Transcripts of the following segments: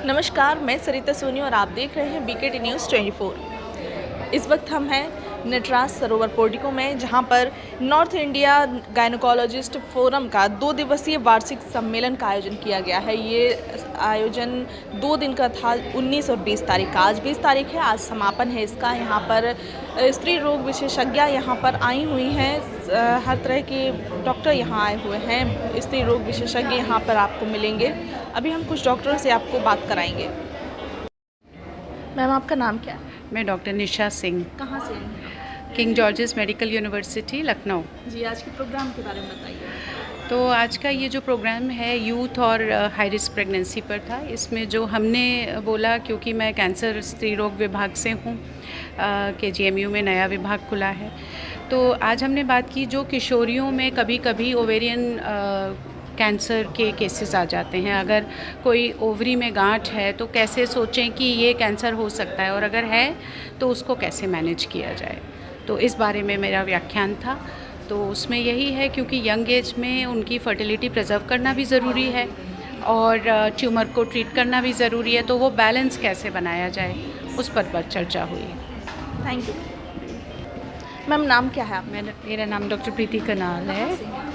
नमस्कार, मैं सरिता सोनी और आप देख रहे हैं बीकेटी न्यूज़ 24। इस वक्त हम हैं नटराज सरोवर पोर्टिको में, जहां पर नॉर्थ इंडिया गायनोकोलॉजिस्ट फोरम का 2 दिवसीय वार्षिक सम्मेलन का आयोजन किया गया है। ये आयोजन 2 दिन का था, 19 और 20 तारीख का। आज 20 तारीख है, आज समापन है इसका। यहाँ पर स्त्री रोग विशेषज्ञ यहाँ पर आई हुई हैं, हर तरह के डॉक्टर यहाँ आए हुए हैं। स्त्री रोग विशेषज्ञ यहाँ पर आपको मिलेंगे। अभी हम कुछ डॉक्टरों से आपको बात कराएंगे। मैम, आपका नाम क्या है? मैं डॉक्टर निशा सिंह, कहाँ से हैं? King George's Medical University Lucknow. जी, आज के प्रोग्राम के बारे में बताइए। तो आज का ये जो प्रोग्राम है यूथ और हाई रिस्क प्रेगनेंसी पर था। इसमें जो हमने बोला, क्योंकि मैं कैंसर स्त्री रोग विभाग से हूँ, KGMU में नया विभाग खुला है, तो आज हमने बात की जो किशोरियों में कभी कभी ओवेरियन कैंसर के केसेस आ जाते हैं। अगर कोई ओवरी में गांठ है तो कैसे सोचें कि ये कैंसर हो सकता है, और अगर है तो उसको कैसे मैनेज किया जाए। तो इस बारे में मेरा व्याख्यान था। तो उसमें यही है, क्योंकि यंग एज में उनकी फर्टिलिटी प्रिजर्व करना भी ज़रूरी है और ट्यूमर को ट्रीट करना भी ज़रूरी है, तो वो बैलेंस कैसे बनाया जाए उस पर चर्चा हुई। Thank you. मैम, नाम क्या है आपका? मेरा नाम डॉक्टर प्रीति कनाल है।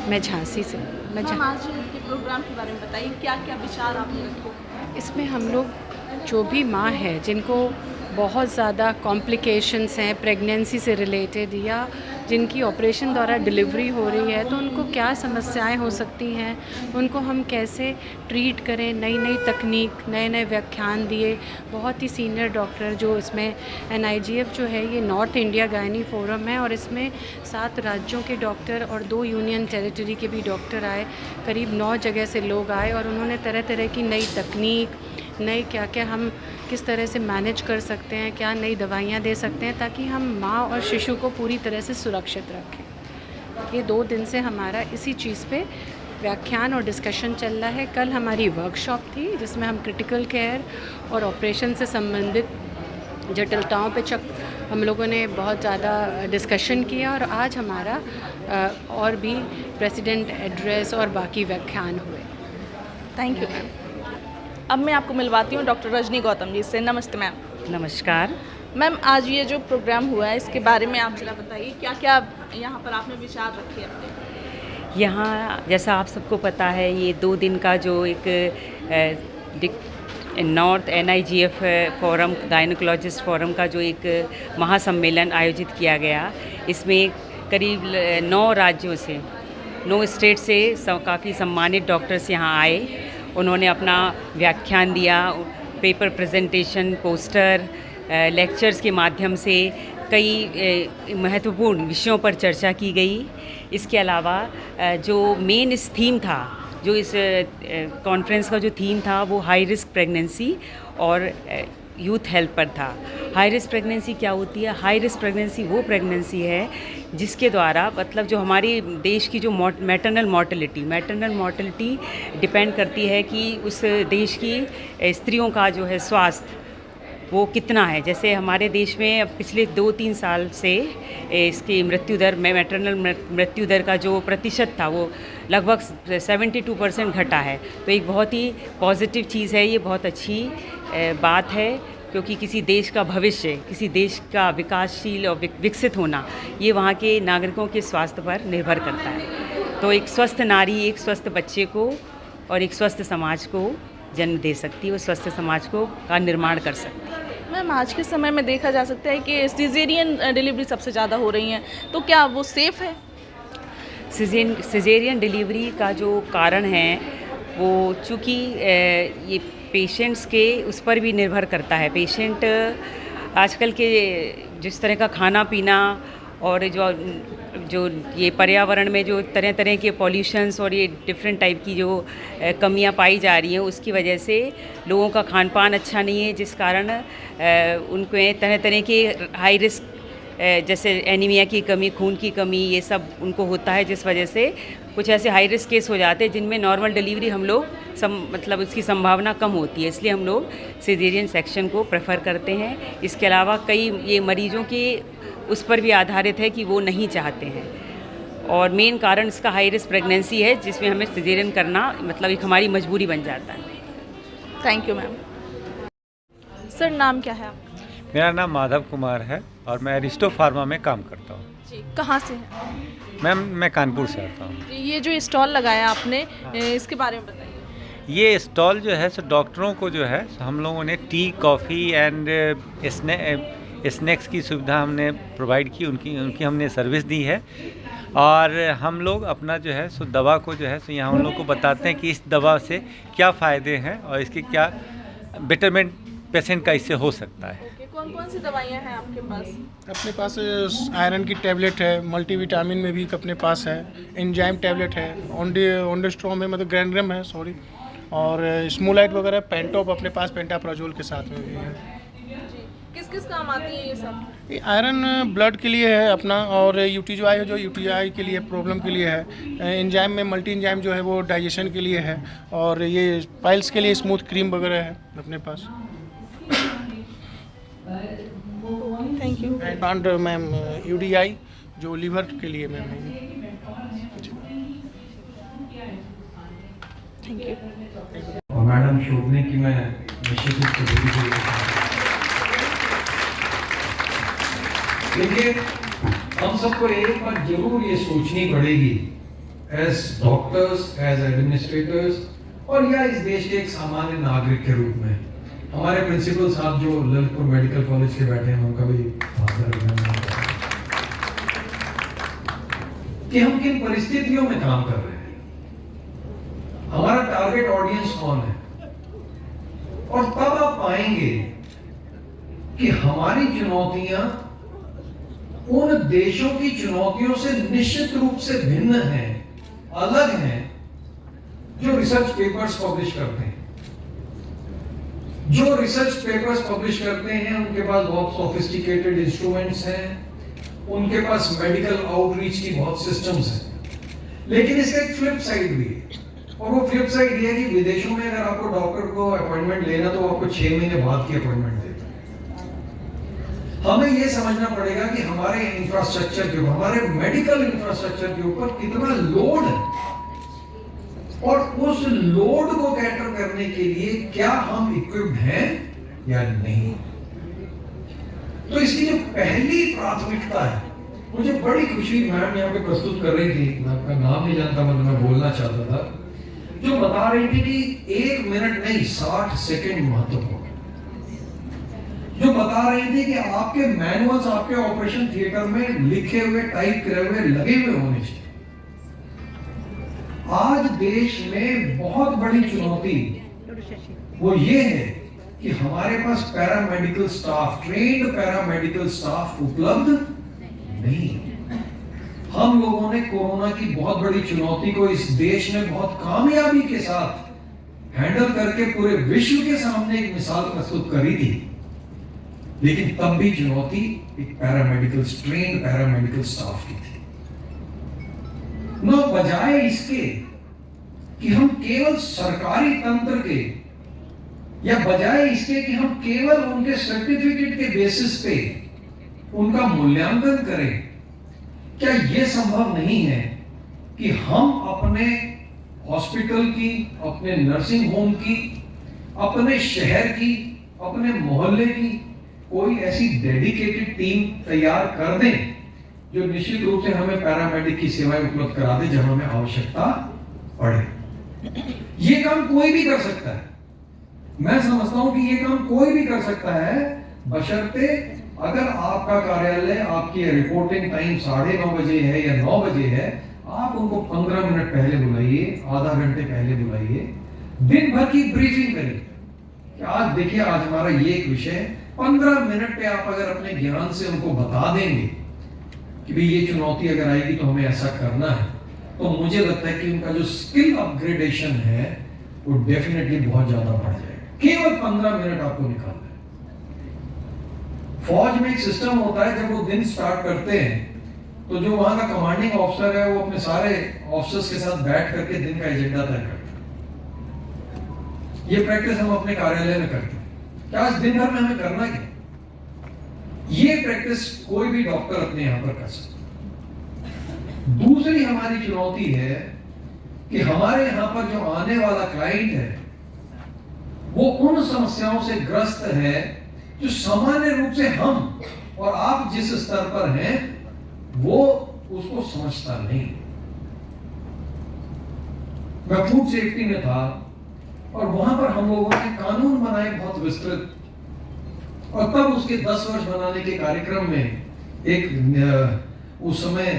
मैं झांसी से। मैम, आज के प्रोग्राम के बारे में बताइए, क्या क्या विचार आपने रखे? इसमें हम लोग जो भी माँ है जिनको बहुत ज़्यादा कॉम्प्लिकेशंस हैं प्रेगनेंसी से रिलेटेड, या जिनकी ऑपरेशन द्वारा डिलीवरी हो रही है, तो उनको क्या समस्याएं हो सकती हैं, उनको हम कैसे ट्रीट करें। नई नई तकनीक, नए नए व्याख्यान दिए बहुत ही सीनियर डॉक्टर। जो इसमें NIGF जो है, ये नॉर्थ इंडिया गायनी फोरम है, और इसमें 7 राज्यों के डॉक्टर और 2 यूनियन टेरिटरी के भी डॉक्टर आए। करीब 9 जगह से लोग आए, और उन्होंने तरह तरह की नई तकनीक, नई क्या क्या हम किस तरह से मैनेज कर सकते हैं, क्या नई दवाइयाँ दे सकते हैं, ताकि हम माँ और शिशु को पूरी तरह से सुरक्षित रखें। ये 2 दिन से हमारा इसी चीज़ पे व्याख्यान और डिस्कशन चल रहा है। कल हमारी वर्कशॉप थी, जिसमें हम क्रिटिकल केयर और ऑपरेशन से संबंधित जटिलताओं पे हम लोगों ने बहुत ज़्यादा डिस्कशन किया, और आज हमारा और भी प्रेसिडेंट एड्रेस और बाकी व्याख्यान हुए। Thank you ma'am. अब मैं आपको मिलवाती हूँ डॉक्टर रजनी गौतम जी से। नमस्ते मैम। नमस्कार मैम, आज ये जो प्रोग्राम हुआ है, इसके बारे में आप जरा बताइए, क्या क्या यहाँ पर आपने विचार रखे अपने? यहाँ जैसा आप सबको पता है, ये 2 दिन का जो एक north NIGF forum, gynaecologist forum का जो एक महासम्मेलन आयोजित किया गया, इसमें करीब 9 राज्यों से, 9 स्टेट से काफ़ी सम्मानित डॉक्टर्स यहाँ आए। उन्होंने अपना व्याख्यान दिया, पेपर प्रेजेंटेशन, पोस्टर, लेक्चर्स के माध्यम से कई महत्वपूर्ण विषयों पर चर्चा की गई। इसके अलावा जो मेन इस थीम था, जो इस कॉन्फ्रेंस का जो थीम था, वो हाई रिस्क प्रेगनेंसी और यूथ हेल्थ पर था। हाई रिस्क प्रेगनेंसी क्या होती है? हाई रिस्क प्रेगनेंसी वो प्रेगनेंसी है जिसके द्वारा, मतलब जो हमारे देश की जो मैटरनल मॉर्टेलिटी डिपेंड करती है कि उस देश की स्त्रियों का जो है स्वास्थ्य वो कितना है। जैसे हमारे देश में अब पिछले 2-3 साल से इसकी मृत्यु दर में, मैटरनल मृत्यु दर का जो प्रतिशत था, वो लगभग 72% घटा है। तो एक बहुत ही पॉजिटिव चीज़ है, ये बहुत अच्छी बात है, क्योंकि किसी देश का भविष्य, किसी देश का विकासशील और विकसित होना, ये वहाँ के नागरिकों के स्वास्थ्य पर निर्भर करता है। तो एक स्वस्थ नारी एक स्वस्थ बच्चे को और एक स्वस्थ समाज को जन्म दे सकती है, वो स्वस्थ समाज का निर्माण कर सकती है। मैम, आज के समय में देखा जा सकता है कि सिजेरियन डिलीवरी सबसे ज़्यादा हो रही हैं, तो क्या वो सेफ़ है? सिजेरियन डिलीवरी का जो कारण है, वो चूँकि ये पेशेंट्स के उस पर भी निर्भर करता है। पेशेंट आजकल के जिस तरह का खाना पीना और जो ये पर्यावरण में जो तरह तरह के पॉल्यूशंस और ये डिफरेंट टाइप की जो कमियां पाई जा रही हैं, उसकी वजह से लोगों का खान पान अच्छा नहीं है, जिस कारण उनको तरह तरह के हाई रिस्क, जैसे एनीमिया की कमी, खून की कमी, ये सब उनको होता है, जिस वजह से कुछ ऐसे हाई रिस्क केस हो जाते हैं जिनमें नॉर्मल डिलीवरी हम लोग मतलब उसकी संभावना कम होती है। इसलिए हम लोग सिजेरियन सेक्शन को प्रेफर करते हैं। इसके अलावा कई ये मरीजों की उस पर भी आधारित है कि वो नहीं चाहते हैं, और मेन कारण इसका हाई रिस्क प्रेगनेंसी है, जिसमें हमें सिजेरियन करना मतलब एक हमारी मजबूरी बन जाता है। Thank you ma'am. सर नाम क्या है आपका? मेरा नाम माधव कुमार है और मैं अरिस्टो फार्मा में काम करता हूँ। जी, कहाँ से हैं? मैम मैं कानपुर से आता हूँ। ये जो स्टॉल लगाया आपने इसके बारे में बताइए। ये स्टॉल जो है सो डॉक्टरों को जो है सो हम लोगों ने टी, कॉफ़ी एंड स्नैक्स की सुविधा हमने प्रोवाइड की, उनकी हमने सर्विस दी है। और हम लोग अपना जो है सो दवा को जो है सो यहाँ हम लोग को बताते हैं कि इस दवा से क्या फ़ायदे हैं और इसके क्या बेटरमेंट पेशेंट का इससे हो सकता है। कौन कौन सी दवाइयाँ हैं आपके पास? अपने पास आयरन की टैबलेट है, मल्टीविटामिन में भी अपने पास है, एंजाइम टैबलेट है, ओंडेस्ट्रॉम है, मतलब ग्रैंड्रम है सॉरी, और स्मोलाइट वगैरह, पेंटॉप अपने पास पेंटाप्राजोल के साथ में भी है। किस किस काम आती है ये सब? ये आयरन ब्लड के लिए है अपना, और यूटीआई है जो यूटीआई के लिए प्रॉब्लम के लिए है। एंजाइम में मल्टी एंजाइम जो है वो डाइजेशन के लिए है, और ये पाइल्स के लिए स्मूथ क्रीम वगैरह है अपने पास। Thank you. And ma'am UDI जो लीवर के लिए मैम है। Thank you. और मैडम शोभने की मैं निश्चित रूप से बिल्कुल देखिए, हम सबको एक बात जरूर ये सोचनी पड़ेगी एज डॉक्टर्स, एज एडमिनिस्ट्रेटर्स, और या इस देश के एक सामान्य नागरिक के रूप में। हमारे प्रिंसिपल साहब जो ललितपुर मेडिकल कॉलेज के बैठे हैं, उनका भी कि हम किन परिस्थितियों में काम कर रहे हैं, हमारा टारगेट ऑडियंस कौन है, और तब आप पाएंगे कि हमारी चुनौतियां उन देशों की चुनौतियों से निश्चित रूप से भिन्न हैं, अलग हैं, जो रिसर्च पेपर्स पब्लिश करते हैं। जो रिसर्च पेपर्स पब्लिश करते हैं उनके पास बहुत सोफिस्टिकेटेड इंस्ट्रूमेंट्स हैं, उनके पास मेडिकल आउटरीच की बहुत सिस्टम्स हैं। लेकिन इसका एक फ्लिप साइड भी है, और वो फ्लिप साइड ये है कि विदेशों में अगर आपको डॉक्टर को अपॉइंटमेंट लेना तो आपको 6 महीने बाद की अपॉइंटमेंट देते हैं। हमें ये समझना पड़ेगा कि हमारे इंफ्रास्ट्रक्चर के ऊपर, हमारे मेडिकल इंफ्रास्ट्रक्चर के ऊपर कितना लोड है, और उस लोड को कैटर करने के लिए क्या हम इक्विप्ड हैं या नहीं। तो इसकी जो पहली प्राथमिकता है, मुझे बड़ी खुशी मैम यहाँ पे प्रस्तुत कर रही थी, मैं आपका नाम नहीं जानता मतलब मैं बोलना चाहता था, जो बता रही थी कि 1 मिनट नहीं 60 सेकंड महत्वपूर्ण, जो बता रही थी कि आपके मैनुअल्स आपके ऑपरेशन थिएटर में लिखे हुए, टाइप करे हुए, लगे हुए होने चाहिए। आज देश में बहुत बड़ी चुनौती वो ये है कि हमारे पास paramedical staff, trained paramedical staff उपलब्ध नहीं। हम लोगों ने कोरोना की बहुत बड़ी चुनौती को इस देश में बहुत कामयाबी के साथ हैंडल करके पूरे विश्व के सामने एक मिसाल प्रस्तुत करी थी, लेकिन तब भी चुनौती एक पैरामेडिकल, ट्रेन्ड पैरामेडिकल स्टाफ की थी। न बजाय इसके कि हम केवल सरकारी तंत्र के, या बजाय इसके कि हम केवल उनके सर्टिफिकेट के बेसिस पे उनका मूल्यांकन करें, क्या यह संभव नहीं है कि हम अपने हॉस्पिटल की, अपने नर्सिंग होम की, अपने शहर की, अपने मोहल्ले की कोई ऐसी डेडिकेटेड टीम तैयार कर दें जो निश्चित रूप से हमें पैरामेडिक की सेवाएं उपलब्ध करा दे जब हमें आवश्यकता पड़े। ये काम कोई भी कर सकता है, मैं समझता हूं कि ये काम कोई भी कर सकता है, बशर्ते अगर आपका कार्यालय, आपकी रिपोर्टिंग टाइम 9:30 बजे है या 9 बजे है, आप उनको 15 मिनट पहले बुलाइए, आधा घंटे पहले बुलाइए, दिन भर की ब्रीफिंग करिए कि आज देखिए आज हमारा ये एक विषय, 15 मिनट पे आप अगर अपने ज्ञान से उनको बता देंगे कि भाई ये चुनौती अगर आएगी तो हमें ऐसा करना है, तो मुझे लगता है कि उनका जो स्किल अपग्रेडेशन है वो डेफिनेटली बहुत ज्यादा बढ़ जाएगा। केवल 15 मिनट आपको निकालना है। फौज में एक सिस्टम होता है, जब वो दिन स्टार्ट करते हैं तो जो वहां का कमांडिंग ऑफिसर है वो अपने सारे ऑफिसर्स के साथ बैठ करके दिन का एजेंडा तय करता है। ये प्रैक्टिस हम अपने कार्यालय में करते हैं कि आज दिन भर में हमें करना क्या। ये प्रैक्टिस कोई भी डॉक्टर अपने यहां पर कर सकता है। दूसरी हमारी चुनौती है कि हमारे यहां पर जो आने वाला क्लाइंट है वो उन समस्याओं से ग्रस्त है जो सामान्य रूप से हम और आप जिस स्तर पर हैं वो उसको समझता नहीं। मैं फूड सेफ्टी में था और वहां पर हम लोगों ने कानून बनाए बहुत विस्तृत, और तब उसके 10 वर्ष बनाने के कार्यक्रम में एक उस समय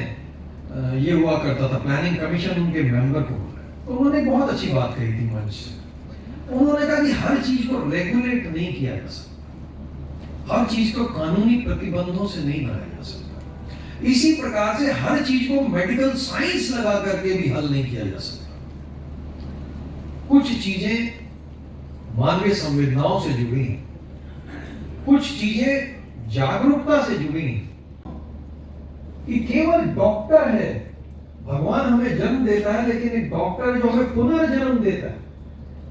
ये हुआ करता था, प्लानिंग कमीशन उनके मेंबर को, तो उन्होंने बहुत अच्छी बात कही थी मंच से। उन्होंने कहा कि हर चीज को रेगुलेट नहीं किया जा सकता, हर चीज को कानूनी प्रतिबंधों से नहीं बनाया जा सकता, इसी प्रकार से हर चीज को मेडिकल साइंस लगा करके भी हल नहीं किया जा सकता। कुछ चीजें मानवीय संवेदनाओं से जुड़ी, कुछ चीजें जागरूकता से जुड़ी, कि केवल डॉक्टर है, भगवान हमें जन्म देता है, लेकिन एक डॉक्टर जो हमें पुनर्जन्म देता है,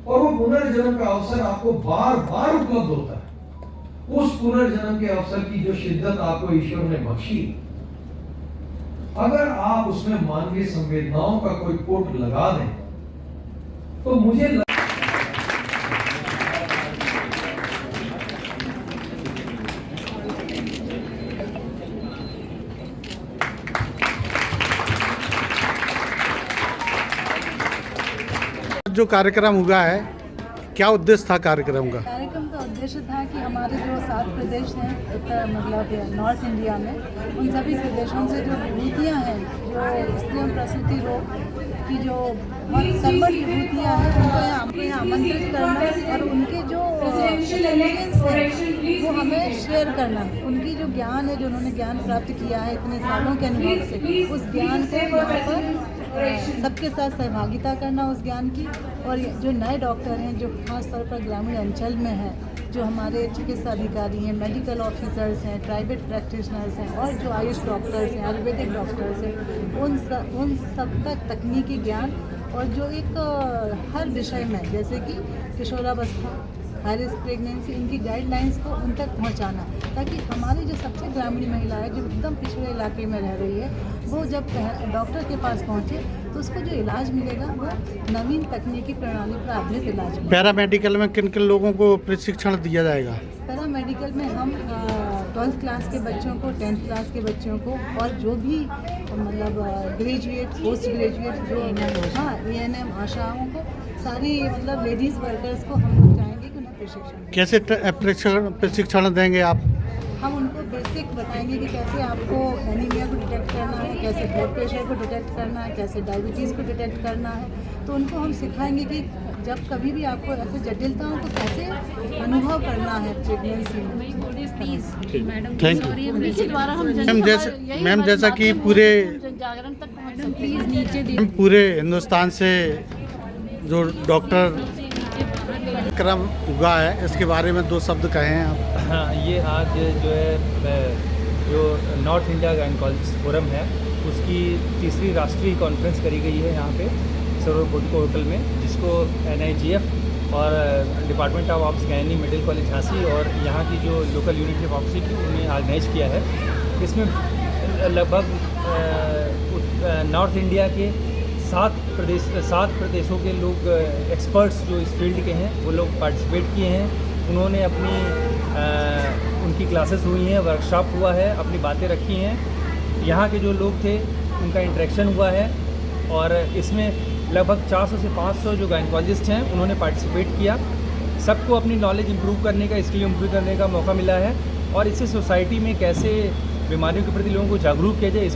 और वो पुनर्जन्म का अवसर आपको बार बार उपलब्ध होता है। उस पुनर्जन्म के अवसर की जो शिद्दत आपको ईश्वर ने बख्शी, अगर आप उसमें मानवीय संवेदनाओं का कोई कोट लगा दें तो मुझे जो कार्यक्रम हुआ है, क्या उद्देश्य था कार्यक्रम का? कार्यक्रम का उद्देश्य था कि हमारे जो 7 प्रदेश हैं मतलब नॉर्थ इंडिया में, उन सभी प्रदेशों से जो विभूतियाँ हैं, जो स्त्रियों प्रसूति रोग की जो बहुत कर्मठ विभूतियाँ हैं, हमको यहाँ आमंत्रित करना और उनके जो एक्सपीरियंस है वो हमें शेयर करना। उनकी जो ज्ञान है, जो उन्होंने ज्ञान प्राप्त किया है इतने सालों के अनुभव से, उस ज्ञान को यहाँ पर सबके साथ सहभागिता करना उस ज्ञान की। और जो नए डॉक्टर हैं, जो खास तौर पर ग्रामीण अंचल में हैं, जो हमारे चिकित्सा अधिकारी हैं, मेडिकल ऑफिसर्स हैं, प्राइवेट प्रैक्टिशनर्स हैं, और जो आयुष डॉक्टर्स हैं, आयुर्वेदिक डॉक्टर्स हैं, उन सब तक तकनीकी ज्ञान और जो एक हर विषय में, जैसे कि किशोरावस्था, हाई रिस्क प्रेगनेंसी, इनकी गाइडलाइंस को उन तक पहुंचाना, ताकि हमारी जो सबसे ग्रामीण महिला है, जो एकदम पिछड़े इलाके में रह रही है, वो जब डॉक्टर के पास पहुंचे तो उसको जो इलाज मिलेगा वो नवीन तकनीकी प्रणाली पर आधारित इलाज मिलेगा। पैरामेडिकल में किन किन लोगों को प्रशिक्षण दिया जाएगा? पैरामेडिकल में हम 12th क्लास के बच्चों को, 10th क्लास के बच्चों को, और जो भी मतलब ग्रेजुएट, पोस्ट ग्रेजुएट, जो ANM आशाओं को, सारी मतलब लेडीज़ वर्कर्स को हम लोग चाहेंगे कि उन्हें प्रशिक्षण। कैसे प्रशिक्षण देंगे आप? हम उनको बेसिक बताएंगे कि कैसे आपको एनीमिया को डिटेक्ट करना है, कैसे ब्लड प्रेशर को डिटेक्ट करना है, कैसे डायबिटीज़ को डिटेक्ट करना है। तो उनको हम सिखाएंगे कि जब कभी भी आपको ऐसे जटिलता हो तो कैसे अनुभव करना है प्रेगनेंसी में। Thank you ma'am. जैसा कि पूरे हिंदुस्तान से जो डॉक्टर क्रम हुआ है, इसके बारे में 2 शब्द कहें आप। हाँ, ये आज जो है जो नॉर्थ इंडिया गायनेकोलॉजिस्ट फोरम है, उसकी 3री राष्ट्रीय कॉन्फ्रेंस करी गई है यहाँ पे सरोवर पोर्टिको होटल में, जिसको NIGF और department of obs Giani medical college Jhansi और यहाँ की जो लोकल यूनिट ऑफ ऑक्सीटी उन्हें ऑर्गेनाइज किया है। इसमें लगभग नॉर्थ इंडिया के 7 प्रदेशों के लोग एक्सपर्ट्स जो इस फील्ड के हैं वो लोग पार्टिसिपेट किए हैं। उन्होंने उनकी क्लासेस हुई हैं, वर्कशॉप हुआ है, अपनी बातें रखी हैं। यहाँ के जो लोग थे उनका इंटरेक्शन हुआ है, और इसमें लगभग 400 से 500 जो गायनेकोलॉजिस्ट हैं उन्होंने पार्टिसिपेट किया। सबको अपनी नॉलेज इंप्रूव करने का, स्किल इंप्रूव करने का मौका मिला है, और इससे सोसाइटी में कैसे बीमारियों के प्रति लोगों को जागरूक किया जाए, इस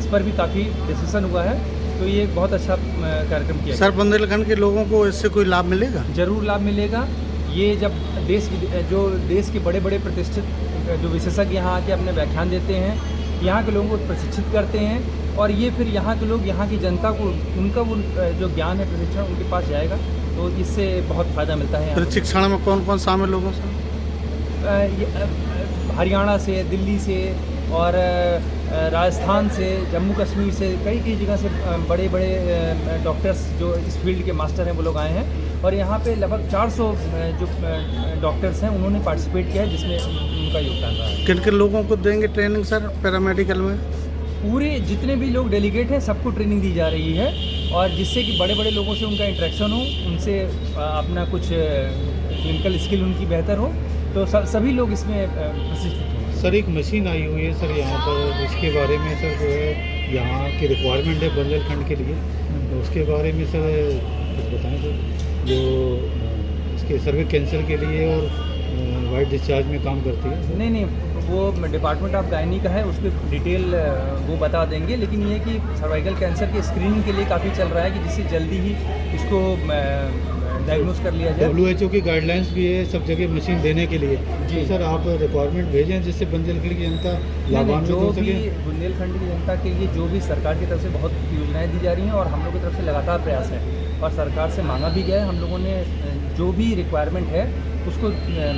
पर भी काफ़ी डिस्कशन हुआ है। तो ये एक बहुत अच्छा कार्यक्रम किया। सर, बुंदेलखंड के लोगों को इससे कोई लाभ मिलेगा? ज़रूर लाभ मिलेगा। ये जब देश के बड़े बड़े प्रतिष्ठित जो विशेषज्ञ यहाँ आके अपने व्याख्यान देते हैं, यहाँ के लोगों को प्रशिक्षित करते हैं, और ये फिर यहाँ के लोग, यहाँ की जनता को उनका वो जो ज्ञान है, प्रशिक्षण उनके पास जाएगा, तो इससे बहुत फ़ायदा मिलता है। प्रशिक्षण में कौन कौन शामिल लोगों से? हरियाणा से, दिल्ली से, और राजस्थान से, जम्मू कश्मीर से, कई जगह से बड़े बड़े डॉक्टर्स जो इस फील्ड के मास्टर हैं वो लोग आए हैं, और यहाँ पे लगभग 400 जो डॉक्टर्स हैं उन्होंने पार्टिसिपेट किया है, जिसमें उनका योगदान रहा है। किन किन लोगों को देंगे ट्रेनिंग सर पैरामेडिकल में? पूरे जितने भी लोग डेलीगेट हैं सबको ट्रेनिंग दी जा रही है, और जिससे कि बड़े बड़े लोगों से उनका इंटरेक्शन हो, उनसे अपना कुछ क्लिनिकल स्किल उनकी बेहतर हो, तो सभी लोग इसमें प्रशिक्षित होंगे। सर एक मशीन आई हुई है सर यहाँ पर, इसके बारे में सर जो है यहाँ की रिक्वायरमेंट है बुंदेलखंड के लिए, तो उसके बारे में सर कुछ बताएं सर, जो इसके सर्विक कैंसर के लिए और वाइट डिस्चार्ज में काम करती है। नहीं, वो डिपार्टमेंट ऑफ गायनी का है, उसको डिटेल वो बता देंगे, लेकिन ये कि सर्वाइकल कैंसर के स्क्रीनिंग के लिए काफ़ी चल रहा है कि जिससे जल्दी ही इसको डायग्नोज कर लिया जाए। WHO की गाइडलाइंस भी है सब जगह मशीन देने के लिए जी। सर आप रिक्वायरमेंट भेजें जिससे बुंदेलखंड की जनता लाभान्वित हो सके। बुंदेलखंड की जनता के लिए जो भी सरकार की तरफ से बहुत योजनाएं दी जा रही हैं और हम लोग की तरफ से लगातार प्रयास है और सरकार से मांगा भी गया है। हम लोगों ने जो भी रिक्वायरमेंट है उसको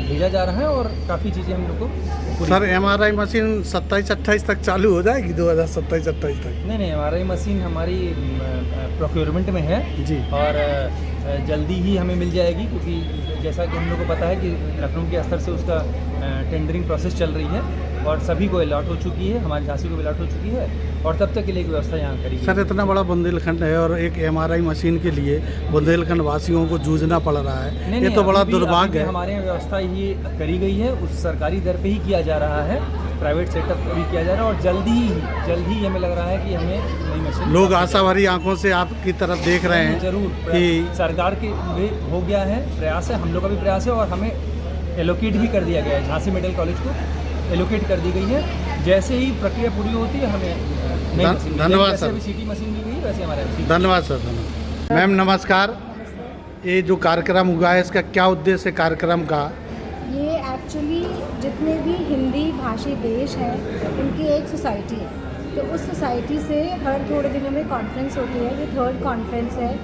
भेजा जा रहा है और काफ़ी चीज़ें हम लोग को। सर MRI मशीन 27-28 तक चालू हो जाएगी, 2027-28 तक? नहीं, MRI मशीन हमारी प्रोक्योरमेंट में है जी, और जल्दी ही हमें मिल जाएगी, क्योंकि जैसा कि हम लोग को पता है कि लखनऊ के स्तर से उसका टेंडरिंग प्रोसेस चल रही है और सभी को अलॉट हो चुकी है, हमारी झांसी को अलॉट हो चुकी है और तब तक के लिए व्यवस्था यहाँ करी। सर इतना बड़ा बुंदेलखंड है और एक MRI मशीन के लिए बुंदेलखंड वासियों को जूझना पड़ रहा है, ये तो बड़ा दुर्भाग्य है। हमारे यहाँ व्यवस्था ये करी गई है, उस सरकारी दर पे ही किया जा रहा है, प्राइवेट सेटअप भी किया जा रहा है और जल्द ही हमें लग रहा है कि हमें नई मशीन। लोग आशा भरी आंखों से आपकी तरफ देख रहे हैं। जरूर कि सरकार के हो गया है प्रयास है, हम लोग का भी प्रयास है और हमें एलोकेट भी कर दिया गया है, झांसी मेडिकल कॉलेज को एलोकेट कर दी गई है। जैसे ही प्रक्रिया पूरी होती है हमें नई मशीन। धन्यवाद सर। सिटी मशीन मिल गई वैसे हमारे। धन्यवाद सर। धन्यवाद मैम, नमस्कार। ये जो कार्यक्रम हुआ है इसका क्या उद्देश्य है कार्यक्रम का? ये एक्चुअली जितने भी हिंदी भाषी देश हैं उनकी एक सोसाइटी है, तो उस सोसाइटी से हर थोड़े दिनों में कॉन्फ्रेंस होती है। ये 3rd कॉन्फ्रेंस है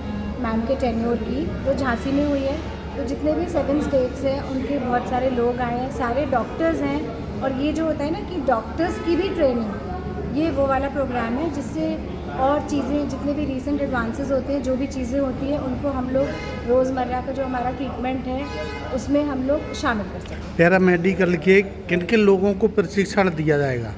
मैम के टेन्योर की, जो झांसी में हुई है। तो जितने भी 7 स्टेट्स हैं उनके बहुत सारे लोग आए हैं, सारे डॉक्टर्स हैं, और ये जो होता है ना कि डॉक्टर्स की भी ट्रेनिंग, ये वो वाला प्रोग्राम है जिससे और चीज़ें जितने भी रीसेंट एडवांसेस होते हैं, जो भी चीज़ें होती हैं, उनको हम लोग रोज़मर्रा का जो हमारा ट्रीटमेंट है उसमें हम लोग शामिल कर सकते हैं। पैरामेडिकल के किन किन लोगों को प्रशिक्षण दिया जाएगा?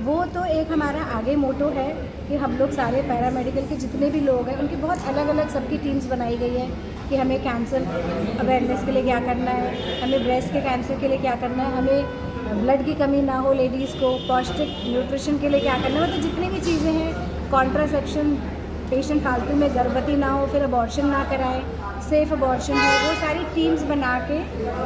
वो तो एक हमारा आगे मोटो है कि हम लोग सारे पैरामेडिकल के जितने भी लोग हैं उनकी बहुत अलग अलग सबकी टीम्स बनाई गई है कि हमें कैंसर अवेयरनेस के लिए क्या करना है, हमें ब्रेस्ट के कैंसर के लिए क्या करना है, हमें ब्लड की कमी ना हो लेडीज़ को, पौष्टिक न्यूट्रिशन के लिए क्या करना है, मतलब जितनी भी चीज़ें हैं, कॉन्ट्रासेप्शन, पेशेंट फालतू में गर्भवती ना हो, फिर अबॉर्शन ना कराए, सेफ अबॉर्शन है, वो सारी टीम्स बना के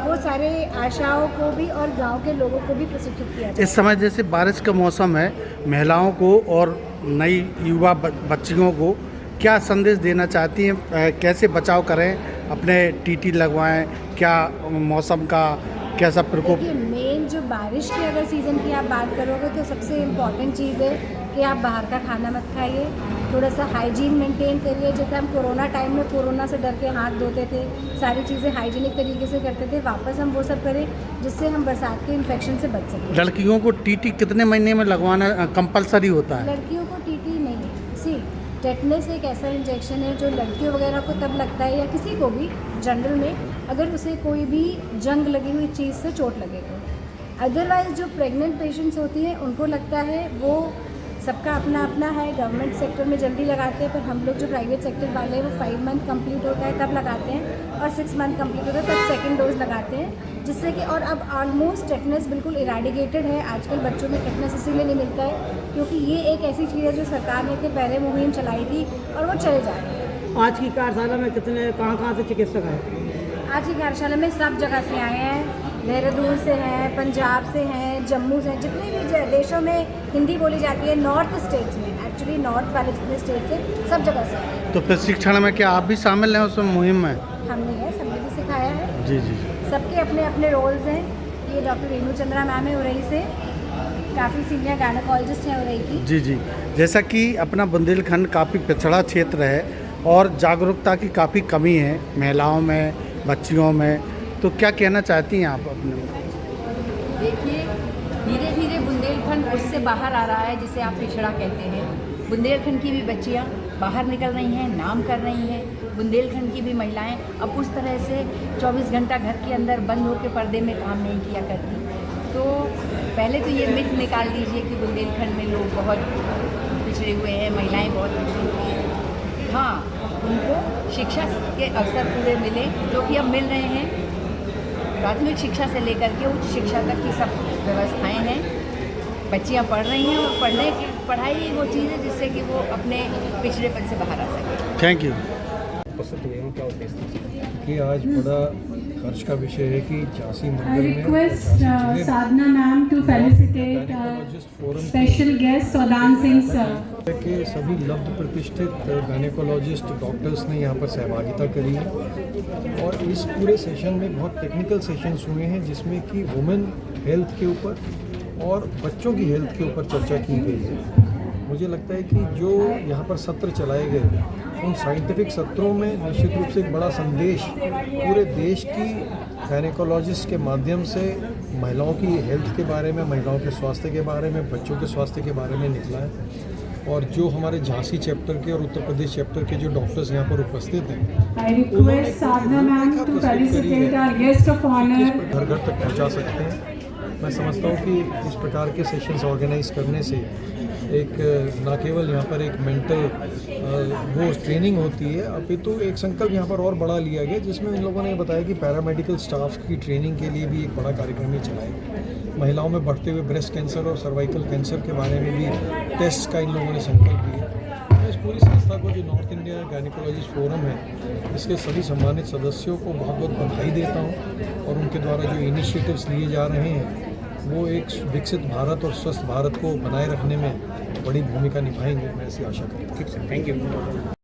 वो सारे आशाओं को भी और गांव के लोगों को भी प्रशिक्षित किया जाए। इस समय जैसे बारिश का मौसम है, महिलाओं को और नई युवा बच्चियों को क्या संदेश देना चाहती हैं? कैसे बचाव करें, अपने टीटी लगवाएं, क्या मौसम का कैसा प्रकोप? देखिए, मेन जो बारिश के अगर सीज़न की आप बात करोगे तो सबसे इम्पॉर्टेंट चीज़ है कि आप बाहर का खाना मत खाइए, थोड़ा सा हाइजीन मेंटेन करिए। जैसे हम कोरोना टाइम में कोरोना से डर के हाथ धोते थे, सारी चीज़ें हाइजीनिक तरीके से करते थे, वापस हम वो सब करें जिससे हम बरसात के इन्फेक्शन से बच सकें। लड़कियों को टीटी कितने महीने में लगवाना कंपलसरी होता है? लड़कियों को टीटी नहीं, सी टेटनस एक ऐसा इंजेक्शन है जो लड़कियों वगैरह को तब लगता है, या किसी को भी जनरल में, अगर उसे कोई भी जंग लगी हुई चीज़ से चोट लगे तो। अदरवाइज़ जो प्रेग्नेंट पेशेंट्स होती हैं उनको लगता है, वो सबका अपना अपना है, गवर्नमेंट सेक्टर में जल्दी लगाते हैं, पर हम लोग जो प्राइवेट सेक्टर वाले हैं वो 5 मंथ कंप्लीट होता है तब लगाते हैं और 6 मंथ कंप्लीट होता है तब सेकंड डोज लगाते हैं, जिससे कि और अब ऑलमोस्ट टेटनस बिल्कुल इराडिकेटेड है। आजकल बच्चों में टेटनस इसीलिए नहीं मिलता है क्योंकि ये एक ऐसी चीज़ है जो सरकार ने इतने पहले मुहिम चलाई थी और वो चले जा रही है। आज की कार्यशाला में कितने कहाँ से चिकित्सक आए? आज की कार्यशाला में सब जगह से आए हैं, देहरादून से हैं, पंजाब से हैं, जम्मू से हैं, जितने भी देशों में हिंदी बोली जाती है, नॉर्थ स्टेट्स में, एक्चुअली नॉर्थ वाले जितने स्टेट्स हैं सब जगह से हैं। तो प्रशिक्षण में क्या आप भी शामिल हैं उस मुहिम में? हमने है, सबने भी सिखाया है। जी जी। सबके अपने अपने रोल्स हैं। ये डॉक्टर रेणु चंद्रा मैम है उरई से, काफ़ी सीनियर गायनेकोलॉजिस्ट हैं उरई की। जी जी। जैसा कि अपना बुंदेलखंड काफ़ी पिछड़ा क्षेत्र है और जागरूकता की काफ़ी कमी है महिलाओं में, बच्चियों में, तो क्या कहना चाहती हैं आप अपने? देखिए, धीरे धीरे बुंदेलखंड उससे बाहर आ रहा है जिसे आप पिछड़ा कहते हैं। बुंदेलखंड की भी बच्चियां बाहर निकल रही हैं, नाम कर रही हैं। बुंदेलखंड की भी महिलाएं अब उस तरह से 24 घंटा घर के अंदर बंद होकर पर्दे में काम नहीं किया करती। तो पहले तो ये मिथ निकाल दीजिए कि बुंदेलखंड में लोग बहुत पिछड़े हुए हैं, महिलाएं बहुत पिछड़ी हुई हैं। हाँ, उनको शिक्षा के अवसर पूरे मिले, जो कि अब मिल रहे हैं। प्राथमिक शिक्षा से लेकर के उच्च शिक्षा तक की सब व्यवस्थाएं हैं। बच्चियां पढ़ रही हैं और पढ़ाई ही वो चीज़ है जिससे कि वो अपने पिछड़ेपन से बाहर आ सकें। Thank you. कि आज बड़ा खर्च का विषय है कि झांसी I मंदिर में request Sadhana ma'am to felicitate special guest Sodan Singh sir. के सभी लब्ध प्रतिष्ठित गायनेकोलॉजिस्ट डॉक्टर्स ने यहाँ पर सहभागिता करी है और इस पूरे सेशन में बहुत टेक्निकल सेशंस हुए हैं जिसमें कि वुमेन हेल्थ के ऊपर और बच्चों की हेल्थ के ऊपर चर्चा की गई है। मुझे लगता है कि जो यहाँ पर सत्र चलाए गए उन साइंटिफिक सत्रों में निश्चित रूप से एक बड़ा संदेश पूरे देश की गायनेकोलॉजिस्ट के माध्यम से महिलाओं की हेल्थ के बारे में, महिलाओं के स्वास्थ्य के बारे में, बच्चों के स्वास्थ्य के बारे में निकला है। और जो हमारे झांसी चैप्टर के और उत्तर प्रदेश चैप्टर के जो डॉक्टर्स यहाँ पर उपस्थित हैं, उन्होंने घर घर तक पहुँचा सकते हैं। मैं समझता हूँ कि इस प्रकार के सेशंस ऑर्गेनाइज करने से एक न केवल यहाँ पर एक मेंटल वो ट्रेनिंग होती है, अपितु एक संकल्प यहाँ पर और बड़ा लिया गया जिसमें इन लोगों ने बताया कि पैरामेडिकल स्टाफ की ट्रेनिंग के लिए भी एक बड़ा कार्यक्रम ही चलाएगा। महिलाओं में बढ़ते हुए ब्रेस्ट कैंसर और सर्वाइकल कैंसर के बारे में भी टेस्ट का इन लोगों ने संकल्प लिया। मैं इस पूरी संस्था को, जो नॉर्थ इंडिया गायनेकोलॉजिस्ट फोरम है, इसके सभी सम्मानित सदस्यों को बहुत बहुत बधाई देता हूँ और उनके द्वारा जो इनिशिएटिव्स लिए जा रहे हैं वो एक विकसित भारत और स्वस्थ भारत को बनाए रखने में बड़ी भूमिका निभाएंगे, मैं ऐसी आशा करता हूँ। Thank you.